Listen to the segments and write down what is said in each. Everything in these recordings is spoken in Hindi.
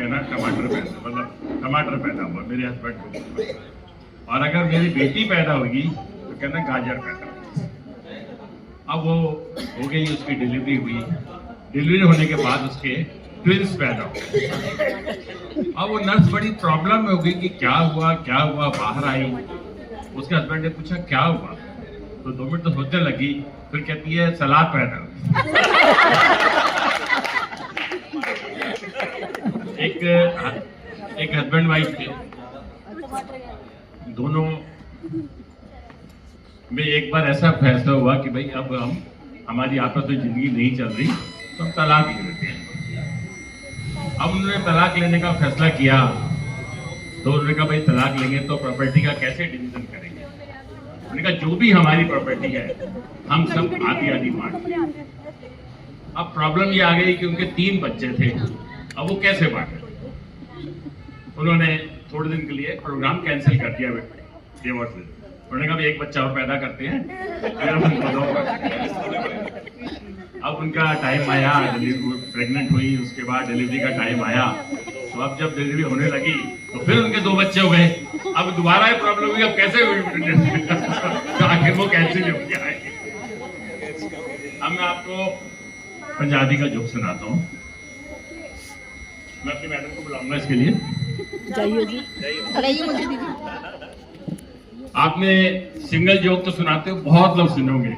कहना टमाटर पैदा, मतलब टमाटर पैदा हुआ मेरे हस्बैंड को, और अगर मेरी बेटी पैदा होगी तो कहना गाजर पैदा हुआ। अब वो हो गई, उसकी डिलीवरी हुई, डिलीवरी होने के बाद उसके ट्विंस पैदा हुए। अब वो नर्स बड़ी प्रॉब्लम में हो गई कि क्या हुआ क्या हुआ, बाहर आई, उसके हस्बैंड ने पूछा क्या हुआ, तो 2 मिनट तो सोचने लगी, फिर कहती है सलाद पैदा हुई। एक हस्बैंड वाइफ थे, दोनों में एक बार ऐसा फैसला हुआ कि भाई अब हमारी आपस में जिंदगी नहीं चल रही, तो हम तलाक ले लेते हैं। अब उन्होंने तलाक लेने का फैसला किया, तो उन्होंने कहा भाई तलाक लेंगे तो प्रॉपर्टी का कैसे डिवीजन करेंगे। उन्होंने कहा जो भी हमारी प्रॉपर्टी है हम सब आधी आधी बांटेंगे। अब प्रॉब्लम ये आ गई कि उनके 3 बच्चे थे, अब वो कैसे बांटे। उन्होंने थोड़े दिन के लिए प्रोग्राम कैंसिल कर दिया डिवोर्स से। उन्होंने कहा एक बच्चा और पैदा करते हैं, फिर हम उनको दो। अब उनका टाइम आया, प्रेग्नेंट हुई, उसके बाद डिलीवरी का टाइम आया, तो अब जब डिलीवरी होने लगी तो फिर उनके 2 बच्चे हो गए। अब दोबारा ये प्रॉब्लम हुई, अब कैसे तो आखिर वो कैंसिल हो गया है। अब मैं आपको पंजाबी का जोक सुनाता हूँ। मैं अपनी मैडम को बुलाऊंगा इसके लिए। जाइए जी, मुझे दीदी। आपने सिंगल जोक तो सुनाते हो, बहुत लोग सुनोगे,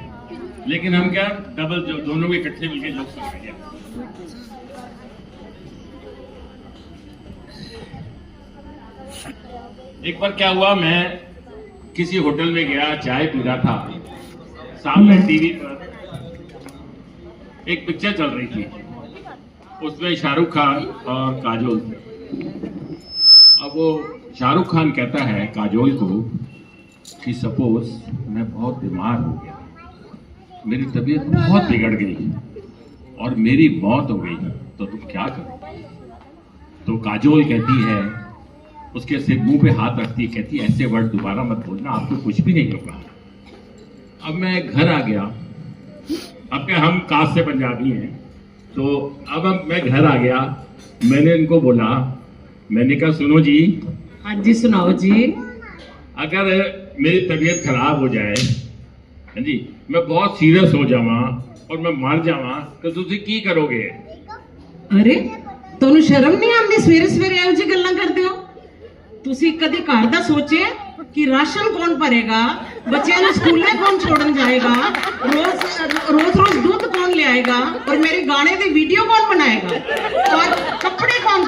लेकिन हम क्या डबल जोक, दोनों के इकट्ठे मिलकर जोक सुनाएंगे। एक बार क्या हुआ, मैं किसी होटल में गया, चाय पी रहा था, सामने टीवी पर एक पिक्चर चल रही थी, उसमें शाहरुख खान और काजोल थे। अब वो शाहरुख खान कहता है काजोल को कि सपोज मैं बहुत बीमार हो गया, मेरी तबीयत बहुत बिगड़ गई और मेरी मौत हो गई, तो तुम क्या करोगे। तो काजोल कहती है, उसके सिर मुंह पे हाथ रखती है, कहती है ऐसे वर्ड दोबारा मत बोलना, आपको कुछ भी नहीं होगा। अब मैं घर आ गया, अब क्या हम कास्ट से पंजाबी हैं, तो अब मैं घर आ गया, मैंने इनको बोला, मैंने कहा सुनो जी। हाँ जी सुनाओ जी। अगर मेरी तबीयत खराब हो जाए, हाँ जी, मैं बहुत सीरियस हो जावा और मैं मर जावा, तो तुसी की करोगे। अरे ਤੁਹਾਨੂੰ ਸ਼ਰਮ ਨਹੀਂ ਆਉਂਦੀ, ਸਵੇਰੇ ਸਵੇਰੇ ਇਹੋ ਜਿਹੀ ਗੱਲਾਂ ਕਰਦੇ ਹੋ। ਤੁਸੀਂ ਕਦੇ ਘਰ ਦਾ ਸੋਚਿਆ ਕਿ ਰਾਸ਼ਨ ਕੌਣ ਭਰੇਗਾ, ਬੱਚਿਆਂ ਨੂੰ ਸਕੂਲੇ ਕੌਣ ਛੋੜਨ ਜਾਏਗਾ, रोज दूध कौन ले आएगा, और मेरे गाने की वीडियो कौन बनाएगा, और कपड़े कौन